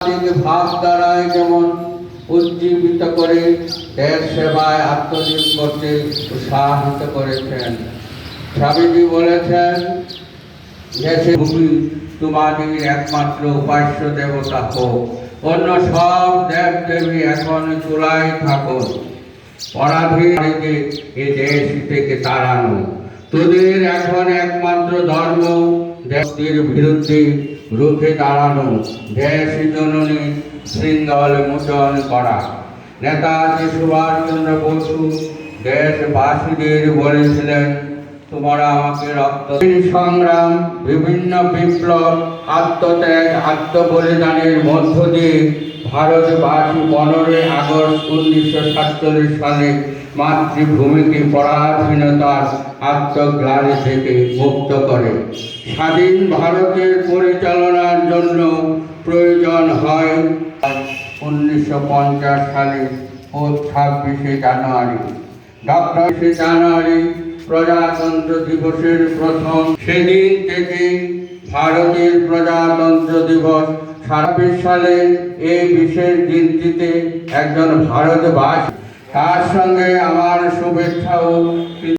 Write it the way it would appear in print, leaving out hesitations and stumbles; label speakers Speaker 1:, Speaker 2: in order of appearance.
Speaker 1: ভাব দ্বারাই যেমন উজ্জীবিত করে দেশ সেবায় আত্মনিয়োগ করতে উৎসাহিত করেছেন। স্বামীজি বলেছেন, দেশে ভূমি তোমাদের একমাত্র উপাস্য দেবতা হোক, অন্য সব দেব দেবী এখন চূড়ায় থাকো, পরাধীনকে এ দেশ থেকে তাড়ানো। তোদের এখন একমাত্র ধর্ম দেশের বিরুদ্ধে রুখে দাঁড়ানো, দেশ জননী শৃঙ্খল মোচন করা। নেতাজি সুভাষচন্দ্র বসু দেশবাসীদের বলেছিলেন, তোমরা আমাকে রক্ত সংগ্রাম, বিভিন্ন বিপ্লব, আত্মত্যাগ, আত্মবলিদানের মধ্য দিয়ে ভারতবাসী 15 আগস্ট 1947 সালে মাতৃভূমিকে পরাধীনতার আত্মগ্লানি থেকে মুক্ত করে। স্বাধীন ভারতের পরিচালনার জন্য প্রয়োজন হয় 1950 সালে 26 জানুয়ারি। ডক্টর জানুয়ারি প্রজাতন্ত্র দিবসের প্রথম, সেদিন থেকে ভারতের প্রজাতন্ত্র দিবস। 26 সালে এই বিশেষ দিনটিতে একজন ভারতবাসী, তার সঙ্গে আমার শুভেচ্ছা ও